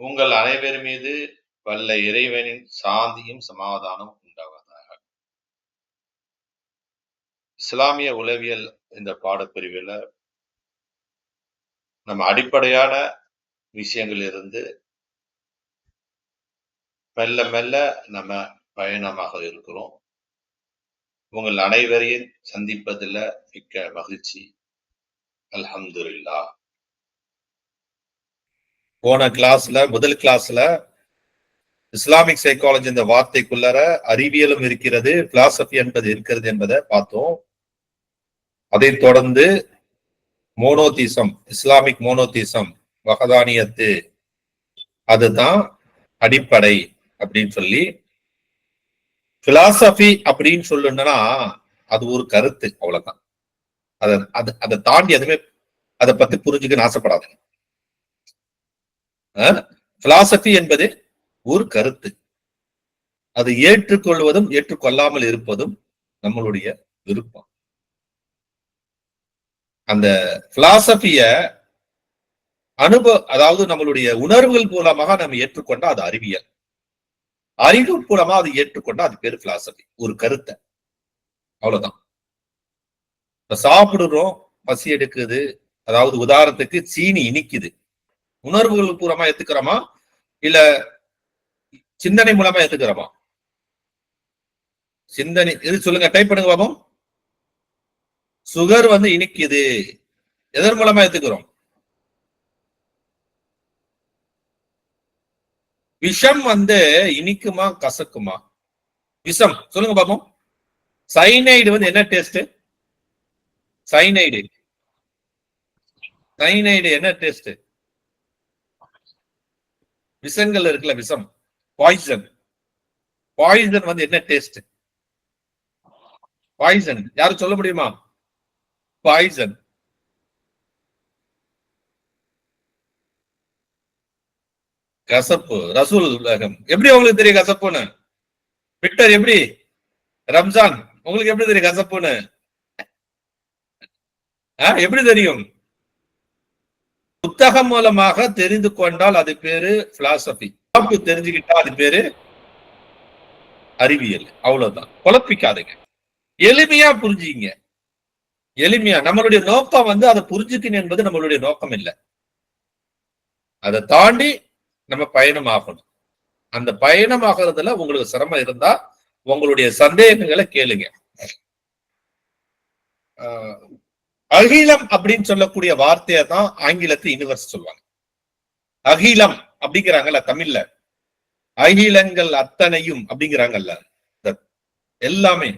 உங்கள் அனைவர் மீது வல்ல இறைவனின் சாந்தியும் சமாதானம் உண்டாவதாக. இஸ்லாமிய உளவியல் இந்த பாடப்பிரிவில் நம்ம அடிப்படையான விஷயங்கள் இருந்து மெல்ல மெல்ல நம்ம பயணமாக இருக்கிறோம். உங்கள் அனைவரையும் சந்திப்பதில் மிக்க மகிழ்ச்சி. அல்ஹம்துலில்லாஹ். போன கிளாஸ்ல முதல் கிளாஸ்ல இஸ்லாமிக் சைக்காலஜி இந்த வார்த்தைக்குள்ளர அறிவியலும் இருக்கிறது, பிலாசபி என்பது இருக்கிறது என்பதை பார்த்தோம். அதை தொடர்ந்து மோனோதீசம், இஸ்லாமிக் மோனோதீசம், வஹதானியத்து, அதுதான் அடிப்படை அப்படின்னு சொல்லி, பிலாசபி அப்படின்னு சொல்லுன்னா அது ஒரு கருத்து, அவ்வளவுதான். அதை தாண்டி எதுவுமே அதை பத்தி புரிஞ்சுக்கன்னு ஆசைப்படாதுங்க. பிலாசபி என்பது ஒரு கருத்து, அது ஏற்றுக்கொள்வதும் ஏற்றுக்கொள்ளாமல் இருப்பதும் நம்மளுடைய விருப்பம். அந்த பிலாசபிய அதாவது நம்மளுடைய உணர்வுகள் மூலமாக நம்ம ஏற்றுக்கொண்டா அது அறிவியல், அறிவு மூலமா அது ஏற்றுக்கொண்டா அது பேரு பிலாசபி, ஒரு கருத்தை, அவ்வளவுதான். சாப்பிடுறோம், பசி எடுக்குது, அதாவது உதாரணத்துக்கு சீனி இனிக்குது, உணர்வுகள் பூர்வமா ஏத்துக்கிறோமா இல்ல சிந்தனை மூலமா ஏத்துக்கிறோமா? சிந்தனை. இது சொல்லுங்க, டைப் பண்ணுங்க பாப்போம். சுகர் இனிக்குது, எதன் மூலமா ஏத்துக்கிறோம்? விஷம் இனிக்குமா கசக்குமா? விஷம் சொல்லுங்க பாப்போம். சைனைடு என்ன டேஸ்ட்? சைனைடு என்ன டேஸ்ட்? விஷங்கள் இருக்குல்ல, விஷம், பாய்சன். பாய்சன் என்ன டேஸ்ட்? பாய்சன் யாரும் சொல்ல முடியுமா? பாய்சன் கசப்பு. ரசூல் எப்படி உங்களுக்கு தெரியும் கசப்புன்னு? விக்டர் எப்படி? ரம்ஜான் உங்களுக்கு எப்படி தெரியும் கசப்புன்னு? எப்படி தெரியும்? புத்தகம் மூலமாக தெரிந்து கொண்டால் அது பேரு பிலாசபி, தெரிஞ்சுக்கிட்டா அது பேரு அறிவியல், அவ்வளவுதான். குழப்பிக்காதுங்க, எளிமையா புரிஞ்சுங்க. எளிமையா நம்மளுடைய நோக்கம் அதை புரிஞ்சுக்கணும் என்பது நம்மளுடைய நோக்கம் இல்லை. அதை தாண்டி நம்ம பயணம் ஆகணும். அந்த பயணம் ஆகிறதுல உங்களுக்கு சிரமம் இருந்தா உங்களுடைய சந்தேகங்களை கேளுங்க. அகிலம் அப்படின்னு சொல்லக்கூடிய வார்த்தையை தான் ஆங்கிலத்தில் யூனிவர்ஸ் சொல்லுவாங்க. அகிலம் அப்படிங்கிறாங்கல்ல தமிழ்ல, அகிலங்கள் அத்தனையும் அப்படிங்கிறாங்கல்ல, எல்லாமே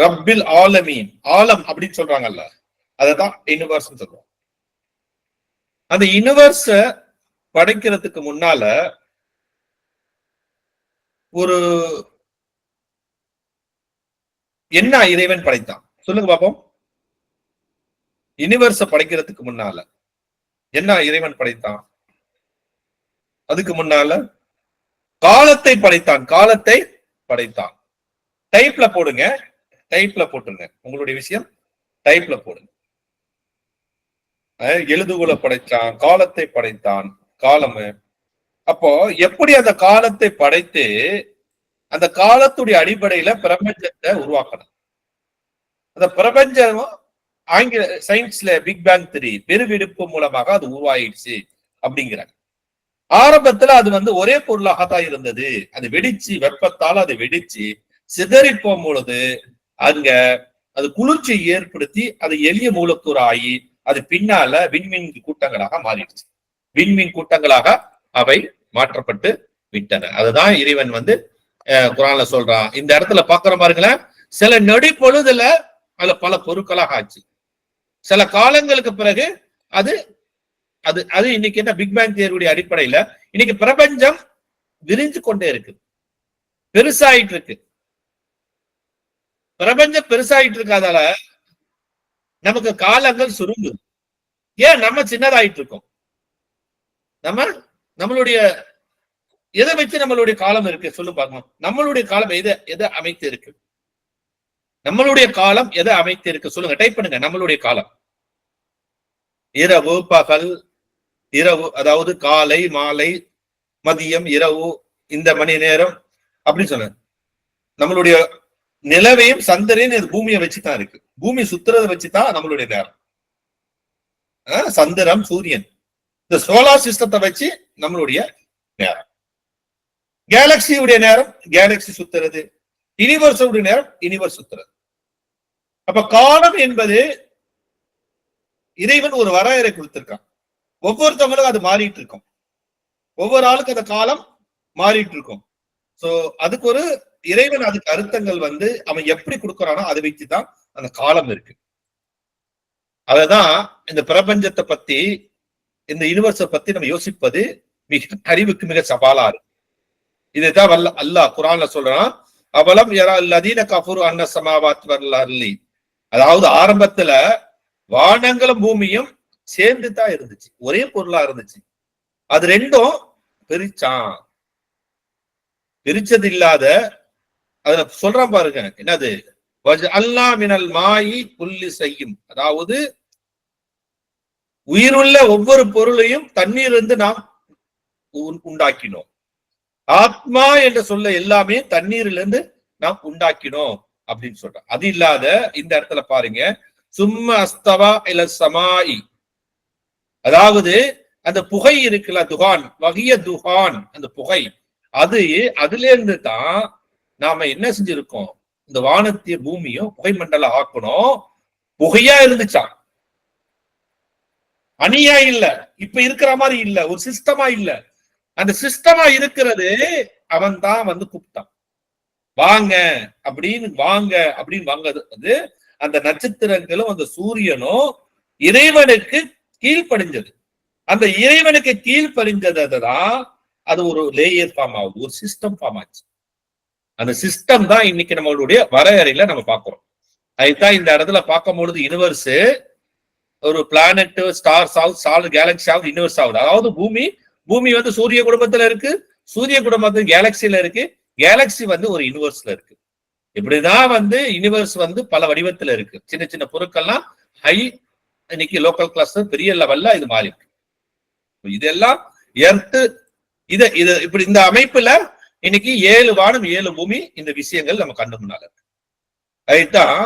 ரப்பில் ஆலமீன், ஆலம் அப்படின்னு சொல்றாங்கல்ல, அததான் யூனிவர்ஸ் சொல்றோம். அந்த யூனிவர்ஸ படைக்கிறதுக்கு முன்னால ஒரு என்ன இறைவன் படைத்தான் சொல்லுங்க பாப்போம். யூனிவர்ஸ படைக்கிறதுக்கு முன்னால என்ன இறைவன் படைத்தான்? அதுக்கு முன்னால காலத்தை படைத்தான். காலத்தை படைத்தான். டைப்ல போடுங்க, டைப்ல போட்டுருங்க. உங்களுடைய விஷயம் டைப்ல போடுங்க. எழுதுகோலை படைத்தான், காலத்தை படைத்தான். காலம் அப்போ எப்படி அந்த காலத்தை படைத்து அந்த காலத்துடைய அடிப்படையில பிரபஞ்சத்தை உருவாக்கணும். அந்த பிரபஞ்சம் ஆங்கில சயின்ஸ்ல பிக் பேங் தியரி, பெருவெடிப்பு மூலமாக அது உருவாயிடுச்சு அப்படிங்கிறாங்க. ஆரம்பத்துல அது ஒரே பொருளாகத்தான் இருந்தது. அது வெடிச்சு, வெப்பத்தால் அது வெடிச்சு சிதறி போகும் பொழுது அங்க அது குளிர்ச்சி ஏற்படுத்தி அது எளிய மூலக்கூறு ஆகி அது பின்னால விண்மீன் கூட்டங்களாக மாறிடுச்சு. விண்மீன் கூட்டங்களாக அவை மாற்றப்பட்டு விட்டன. அதுதான் இறைவன் குரான்ல சொல்றான். இந்த இடத்துல பாக்குற பாருங்களேன், சில நொடி பொழுதுல அதுல பல பொருட்களாக ஆச்சு. சில காலங்களுக்கு பிறகு அது அது அது இன்னைக்கு என்ன பிக் பேங் தியரியுடைய அடிப்படையில இன்னைக்கு பிரபஞ்சம் விரிஞ்சு கொண்டே இருக்கு, பெருசாயிட்டு இருக்கு. பிரபஞ்சம் பெருசாயிட்டு இருக்காதால நமக்கு காலங்கள் சுருங்குது. ஏன்? நம்ம சின்னதாயிட்டு இருக்கோம். நம்மளுடைய எதை வச்சு நம்மளுடைய காலம் இருக்கு சொல்லு பார்க்கணும். நம்மளுடைய காலம் எதை அமைத்து இருக்கு? நம்மளுடைய காலம் எதை அமைத்து இருக்கு சொல்லுங்க, டைப் பண்ணுங்க. நம்மளுடைய காலம் இரவு பகல் இரவு, அதாவது காலை, மாலை, மதியம், இரவு, இந்த மணி நேரம் அப்படின்னு சொன்ன. நம்மளுடைய நிலவையும் சந்திரன் இது பூமியை வச்சுதான் இருக்கு. பூமி சுத்துறதை வச்சுதான் நம்மளுடைய நேரம். சந்திரன், சூரியன், இந்த சோலார் சிஸ்டத்தை வச்சு நம்மளுடைய நேரம். கேலக்சியுடைய நேரம் கேலக்சி சுத்துறது, யூனிவர்ஸுடைய நேரம் யூனிவர்ஸ் சுத்துறது. அப்ப காலம் என்பது இறைவன் ஒரு வரையறை கொடுத்திருக்கான். ஒவ்வொருத்தவங்களும் அது மாறிட்டு இருக்கும். ஒவ்வொரு ஆளுக்கு அந்த காலம் மாறிட்டு இருக்கும். சோ அதுக்கு ஒரு இறைவன் அதுக்கு அர்த்தங்கள் வந்து அவன் எப்படி கொடுக்கறானோ அதை வச்சுதான் அந்த காலம் இருக்கு. அததான் இந்த பிரபஞ்சத்தை பத்தி, இந்த யூனிவர்ஸை பத்தி நம்ம யோசிப்பது மிக அறிவுக்கு மிக சவாலா இருக்கு. இதுதான் அல்லாஹ் குர்ஆன்ல சொல்றான், அவலம் யரா அல்லதீன கஃபரு அன்ன ஸமாவாத் வல் அர்லி. அதாவது ஆரம்பத்துல வானங்களும் பூமியும் சேர்ந்து தான் இருந்துச்சு, ஒரே பொருளா இருந்துச்சு. அது ரெண்டும் பிரிச்சான். பிரிச்சது இல்லாத அதுல சொல்றான் பாருங்க, என்னது, அல்லாஹ் மினல் மாயி குல்லி செய்யும். அதாவது உயிருள்ள ஒவ்வொரு பொருளையும் தண்ணீர் இருந்து நாம் உண்டாக்கினோம். ஆத்மா என்ற சொல்ல எல்லாமே தண்ணீரிலிருந்து நாம் உண்டாக்கினோம் அப்படின்னு சொல்றோம். அது இல்லாத இந்த இடத்துல பாருங்க, சும்மா அஸ்தவா இல சமாயி. அதாவது அந்த புகை இருக்குல்ல, துகான் வகிய துகான், அந்த புகை, அதுல இருந்து தான் நாம என்ன செஞ்சிருக்கோம், இந்த வானத்திய பூமியும் புகை மண்டலம் ஆக்கணும். புகையா இருந்துச்சான், அணியா இல்ல, இப்ப இருக்கிற மாதிரி இல்ல, ஒரு சிஸ்டமா இல்ல. அந்த சிஸ்டமா இருக்கிறது அவன் தான் வந்து கூப்பிட்டான், வாங்க அப்படின்னு, வாங்க அப்படின்னு. வாங்க அந்த நட்சத்திரங்களும் அந்த சூரியனும் இறைவனுக்கு கீழ்ப்படிஞ்சது. அந்த இறைவனுக்கு கீழ்ப்படிஞ்சதுதான் அது ஒரு லேயர் ஃபார்ம் ஆகுது, ஒரு சிஸ்டம் ஃபார்ம் ஆச்சு. அந்த சிஸ்டம் தான் இன்னைக்கு நம்மளுடைய வரையறையில நம்ம பார்க்கிறோம். அதுதான் இந்த இடத்துல பார்க்கும் பொழுது யூனிவர்ஸ் ஒரு பிளானட், ஸ்டார்ஸ் ஆகுது, ஸ்டார் கேலக்சி ஆகுது, யூனிவர்ஸ் ஆகுது. அதாவது பூமி வந்து சூரிய குடும்பத்துல இருக்கு, சூரிய குடும்பத்துல கேலக்சில இருக்கு, கேலக்சி வந்து ஒரு யூனிவர்ஸ்ல இருக்கு. இப்படிதான் வந்து யூனிவர்ஸ் வந்து பல வடிவத்துல இருக்கு. சின்ன சின்ன பொருட்கள்லாம் ஹை, இன்னைக்கு லோக்கல் கிளாஸ், பெரிய லெவல்ல இது மாறி இருக்கு. இதெல்லாம் எர்த்து இது இப்படி இந்த அமைப்புல இன்னைக்கு 7 வானம் 7 பூமி, இந்த விஷயங்கள் நம்ம கண்ணு முன்னால இருக்கு. அதுதான்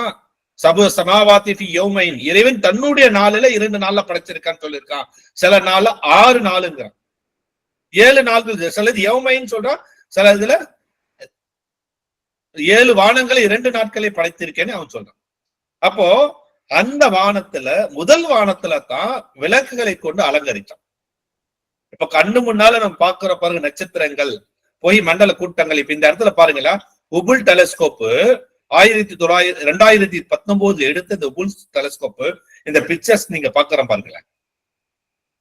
சபு சமாவாத்தி ஃபி யௌமைன். இறைவன் தன்னுடைய நாளில 2 நாள்ல படைச்சிருக்கான்னு சொல்லியிருக்கான். சில நாள்ல 6 நாளுங்கிறான், 7 நாள்கள். சிலது யௌமைன்னு சொல்றான், சில இதுல 7 வானங்களை 2 நாட்களை படைத்திருக்கேன்னு அவன் சொல்றான். அப்போ அந்த வானத்துல முதல் வானத்துல தான் விளக்குகளை கொண்டு அலங்கரிச்சான். இப்ப கண்ணு முன்னால நம்ம பாக்குற பாருங்க நட்சத்திரங்கள், போய் மண்டல கூட்டங்கள். இப்ப இந்த இடத்துல பாருங்களா, உபுல் டெலஸ்கோப்பு 2019 எடுத்த இந்த உபுல் டெலஸ்கோப்பு, இந்த பிக்சர்ஸ் நீங்க பாக்குற பாருங்களேன்.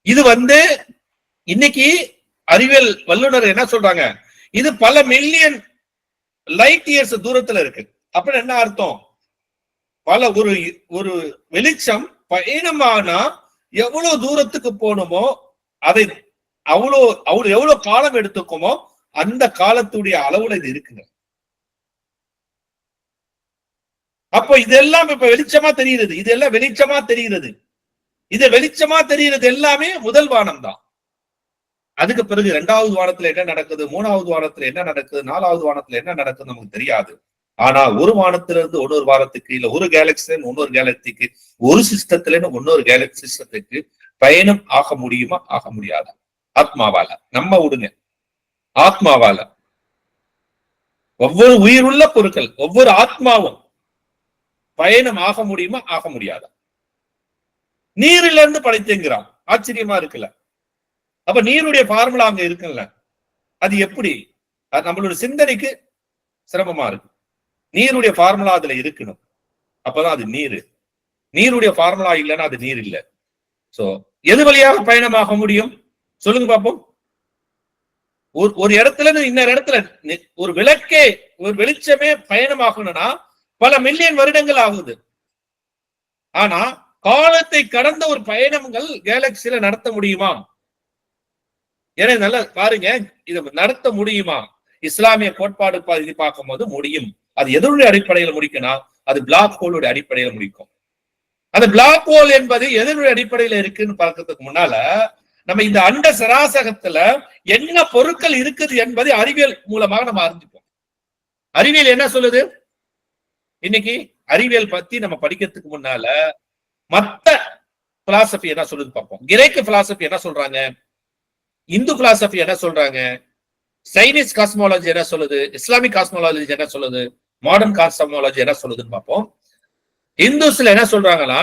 இது வந்து இன்னைக்கு அறிவியல் வல்லுநர் என்ன சொல்றாங்க, இது பல மில்லியன் லைட் இயர்ஸ் தூரத்துல இருக்கு. அப்படின்னு என்ன அர்த்தம், பல ஒரு வெளிச்சம் பயணமானா எவ்வளவு தூரத்துக்கு போகணுமோ அதை எவ்வளவு காலம் எடுத்துக்குமோ அந்த காலத்துடைய அளவுல இது இருக்குங்க. அப்போ இதெல்லாம் இப்ப வெளிச்சமா தெரிகிறது, இதெல்லாம் வெளிச்சமா தெரிகிறது. இது வெளிச்சமா தெரிகிறது எல்லாமே முதல் வானம் தான். அதுக்கு பிறகு 2வது வானத்துல என்ன நடக்குது, 3வது வானத்துல என்ன நடக்குது, 4வது வானத்துல என்ன நடக்குது நமக்கு தெரியாது. ஆனா ஒரு வானத்துல இருந்து இன்னொரு வானத்துக்கு, இல்ல ஒரு கேலக்சில இன்னொரு கேலக்சிக்கு, ஒரு சிஸ்டத்துல இன்னொரு கேலக்சி சிஸ்டத்துக்கு பயணம் ஆக முடியுமா, ஆக முடியாதா? ஆத்மாவால. நம்ம விடுங்க, ஆத்மாவால. ஒவ்வொரு உயிருள்ள பொருட்கள், ஒவ்வொரு ஆத்மாவும் பயணம் ஆக முடியுமா, ஆக முடியாதா? நீரில இருந்து படைத்துங்கிறான், ஆச்சரியமா இருக்குல்ல. அப்ப நீருடைய ஃபார்முலா அங்க இருக்குல்ல, அது எப்படி, அது நம்மளோட சிந்தனைக்கு சிரமமா இருக்கு. நீருடைய ஃபார்முலா அதுல இருக்கணும், அப்பதான் அது நீரு. நீருடைய ஃபார்முலா இல்லைன்னா அது நீர் இல்லை. சோ எது வழியாக பயணமாக முடியும் சொல்லுங்க பாப்போம். ஒரு இடத்துல இருந்து இன்னொரு இடத்துல ஒரு விளக்கே, ஒரு வெளிச்சமே பயணமாகணும்னா பல மில்லியன் வருடங்கள் ஆகுது. ஆனா காலத்தை கடந்த ஒரு பயணங்கள் கேலக்சியில நடத்த முடியுமா? ஏன்னா நல்லா பாருங்க, இதை நடத்த முடியுமா? இஸ்லாமிய கோட்பாடு இது பார்க்கும் போது முடியும். அது எதனுடைய அடிப்படையில முடிக்கணும், அது பிளாக் ஹோலுடைய அடிப்படையில முடிக்கும். அந்த பிளாக் ஹோல் என்பது எதனுடைய அடிப்படையில இருக்குன்னு பார்க்கறதுக்கு முன்னால நம்ம இந்த அண்ட சராசகத்துல என்ன பொருட்கள் இருக்குது என்பதை அறிவியல் மூலமாக நம்ம அறிஞ்சுப்போம். அறிவியல் என்ன சொல்லுது? இன்னைக்கு அறிவியல் பத்தி நம்ம படிக்கிறதுக்கு முன்னால மத்த பிலாசபி என்ன சொல்லுது பார்ப்போம். கிரேக்க பிலாசபி என்ன சொல்றாங்க, இந்து பிலாசபி என்ன சொல்றாங்க, சைனீஸ் காஸ்மாலஜி என்ன சொல்லுது, இஸ்லாமிக் காஸ்மாலஜி என்ன சொல்லுது, மாடர்ன் காஸ்மாலஜி என்ன சொல்லுதுன்னு பார்ப்போம். இந்துஸ்ல என்ன சொல்றாங்கன்னா,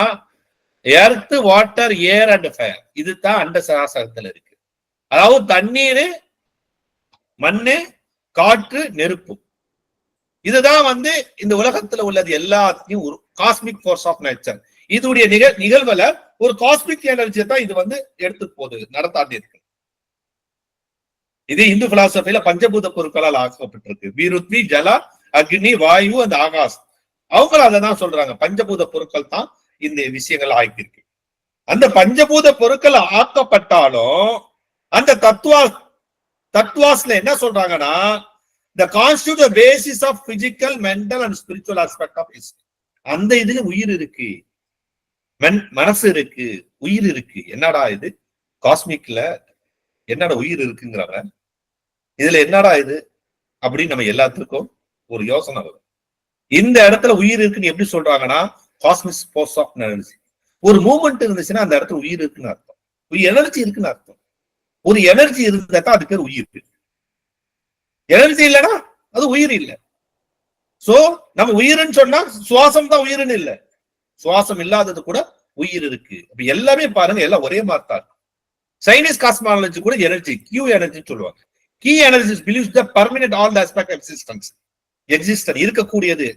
earth, water, air and fire, இதுதான் அண்ட சராசரத்துல இருக்கு. அதாவது தண்ணீர், மண்ணு, காற்று, நெருப்பு, இதுதான் வந்து இந்த உலகத்துல உள்ளது எல்லாத்தையும் ஒரு காஸ்மிக் ஃபோர்ஸ் ஆஃப் நேச்சர். இதுடைய நிகழ்வுல ஒரு காஸ்மிக் எனர்ஜி தான் இது வந்து எடுத்து போகுது, நடத்தாண்டி இருக்கு. இது இந்து பிலாசபில பஞ்சபூத பொருட்களால் ஆக்கப்பட்டிருக்கு. வீருத்வி, ஜலா, அக்னி, வாயு அந்த ஆகாஷ், அவங்களும் அதை தான் சொல்றாங்க. பஞ்சபூத பொருட்கள் தான் இந்த விஷயங்கள் ஆக்கியிருக்கு. அந்த பஞ்சபூத பொருட்கள் ஆக்கப்பட்டாலும் அந்த தத்துவாஸ்ல என்ன சொல்றாங்கன்னா, the constitute the basis of physical, mental and spiritual aspect of history. அந்த இதுல உயிர் இருக்கு, மனசு இருக்கு, உயிர் இருக்கு. என்னடா இது காஸ்மிக்ல என்னடா உயிர் இருக்குங்கிறவ, இதுல என்னடா இது அப்படின்னு நம்ம எல்லாத்துக்கும் ஒரு யோசனை வரும். இந்த இடத்துல உயிர் இருக்குன்னு எப்படி சொல்றாங்கன்னா, காஸ்மிக் ஃபோர்ஸ் ஆஃப் எனர்ஜி. ஒரு மூவ்மெண்ட் இருந்துச்சுன்னா அந்த இடத்துல உயிர் இருக்குன்னு அர்த்தம், ஒரு எனர்ஜி இருக்குன்னு அர்த்தம். ஒரு எனர்ஜி இருந்தா தான் அது பேர் உயிர். எனர்ஜி இல்லைன்னா அது உயிர் இல்லை. சோ நம்ம உயிர்னு சொன்னா சுவாசம் தான் உயிர்னு இல்லை, சுவாசம் இல்லாதது கூட உயிர் இருக்கு. அப்ப எல்லாமே பாருங்க, எல்லாம் ஒரே மாதிரி தான். சைனீஸ் காஸ்மாலஜி கூட எனர்ஜி, கியூ எனர்ஜி சொல்லுவாங்க. Qi energy believes the permanent all the aspect of existence, இருக்கக்கூடியது,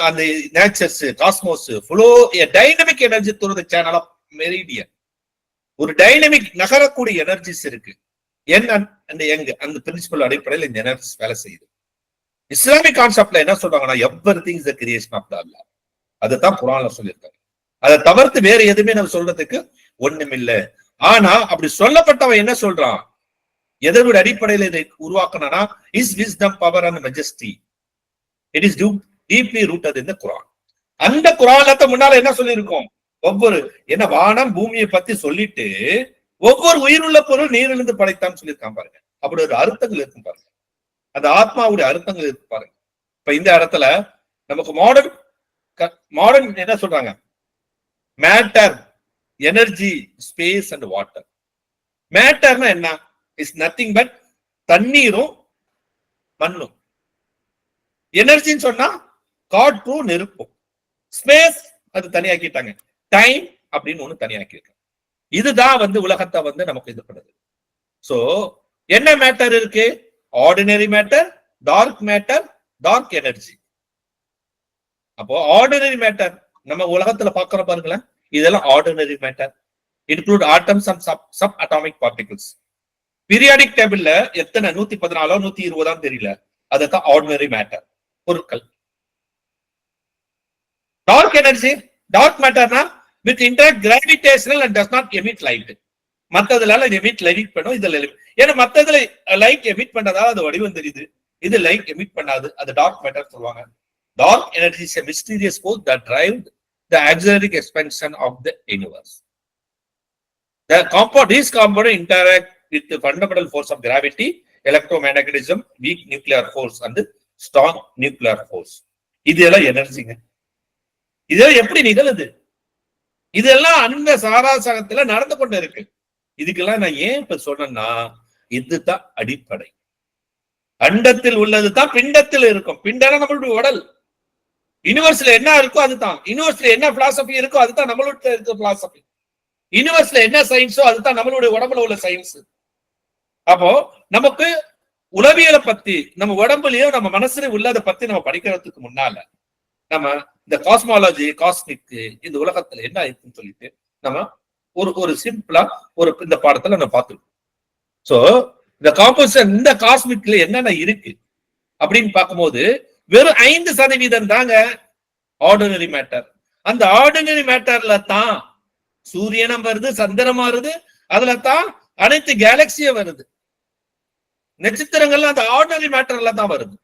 அந்த natures, cosmos flow a dynamic energy through the channel of meridian. ஒரு டைனமிக் நகரக்கூடிய எனர்ஜிஸ் இருக்கு. அந்த பிரின்சிபல் அடிப்படையில் இந்த எனர்ஜிஸ் வேலை செய்யுது. இஸ்லாமிக் கான்செப்ட்ல என்ன சொல்றாங்கன்னா, everything is the creation of Allah. அதுதான் குர்ஆன்ல சொல்லியிருக்காங்க. அதை தவிர்த்து வேற எதுவுமே நம்ம சொல்றதுக்கு ஒண்ணுமில்லை. ஆனா அப்படி சொல்லப்பட்டவன் என்ன சொல்றான், எதோட அடிப்படையில் இதை உருவாக்கணும்னா, is wisdom, power and majesty, it is deeply rooted in the Quran. அந்த குர்ஆன்ல முன்னால என்ன சொல்லியிருக்கோம், ஒவ்வொரு என்ன வானம் பூமியை பத்தி சொல்லிட்டு ஒவ்வொரு உயிருள்ள பொருள் நீரிலிருந்து படைத்தான்னு சொல்லியிருக்கான் பாருங்க. அப்படி ஒரு அர்த்தங்கள் இருக்கும் பாருங்க, அந்த ஆத்மாவுடைய அர்த்தங்கள் இருக்கு பாருங்க. இப்ப இந்த இடத்துல நமக்கு மாடர்ன் என்ன சொல்றாங்க, matter, energy, space and water. மேட்டர்னா என்ன, இஸ் நத்திங் பட் தண்ணீரும் மண்ணும். எனர்ஜின்னு சொன்னா காற்றும் நெருப்பும். ஸ்பேஸ் அது தனியாக்கிட்டாங்க, டைம் அப்படின்னு ஒண்ணு தனியாக்கிருக்காங்க. இதுதான் வந்து உலகத்தை வந்து நமக்கு இது பண்ணுது. சோ என்ன மேட்டர் இருக்கு, ordinary matter, dark matter, dark energy. அப்போ ஆர்டினரி மேட்டர் நம்ம உலகத்துல பாக்குற பாருங்களேன், இதெல்லாம் ordinary matter. Include atoms and subatomic particles. Periodic டேபிள்ல எத்தனை 114 120 தெரியல, அதுதான் ஆர்டினரி மேட்டர் பொருட்கள். டார்க் எனர்ஜி, டார்க் மேட்டர்னா with interact gravitational and does not emit light. மத்ததுல எமிட் லைட் பண்ணும், இதுல ஏன்னா மத்ததுல லைட் எமிட் பண்றதால அது வடிவம் தெரியுது, இது லைட் எமிட் பண்ணாது, அது டார்க் மேட்டர் சொல்லுவாங்க. Dark energy is a mysterious force that drives the accelerating expansion of the universe. These components interact with the fundamental force of gravity, electromagnetism, weak nuclear force and strong nuclear force. இதெல்லாம் எனர்ஜிங்க. இதெல்லாம் எப்படி நிகழுது, இதெல்லாம் அந்த சாராசகத்துல நடந்து கொண்டு இருக்கு. இதுக்கெல்லாம் நான் ஏன் இப்ப சொன்னேன்னா, இதுதான் அடிப்படை. அண்டத்தில் உள்ளதுதான் பிண்டத்தில் இருக்கும். பிண்டனா நம்மளுடைய உடல். யூனிவர்ஸ்ல என்ன இருக்கோ அதுதான், யூனிவர்ஸ்ல என்ன பிலாசபி இருக்கோ அதுதான் நம்மளுடைய இருக்க பிலாசபி. யூனிவர்ஸ்ல என்ன சயின்ஸோ அதுதான் நம்மளுடைய உடம்புல உள்ள சயின்ஸ். அப்போ நமக்கு உளவியலை பத்தி, நம்ம உடம்புலயோ நம்ம மனசுல உள்ளதை பத்தி நம்ம படிக்கிறதுக்கு முன்னால நம்ம இந்த காஸ்மாலஜி, காஸ்மிக், இந்த உலகத்துல என்ன இருக்குன்னு சொல்லிட்டு நம்ம ஒரு சிம்பிளா இந்த பாடத்துல நம்ம பார்த்துருக்கோம். சோ இந்த காம்போசிஷன், இந்த காஸ்மிக்ல என்னென்ன இருக்கு அப்படின்னு பார்க்கும்போது வெறும் 5% தாங்க ஆர்டினரி மேட்டர். அந்த ஆர்டினரி மேட்டர்ல தான் சூரியனம் வருது, சந்திரன் வருது, அதுல தான் அனைத்து கேலக்சியும் வருது, நட்சத்திரங்கள்ல அந்த ஆர்டினரி மேட்டர்ல தான் வருது.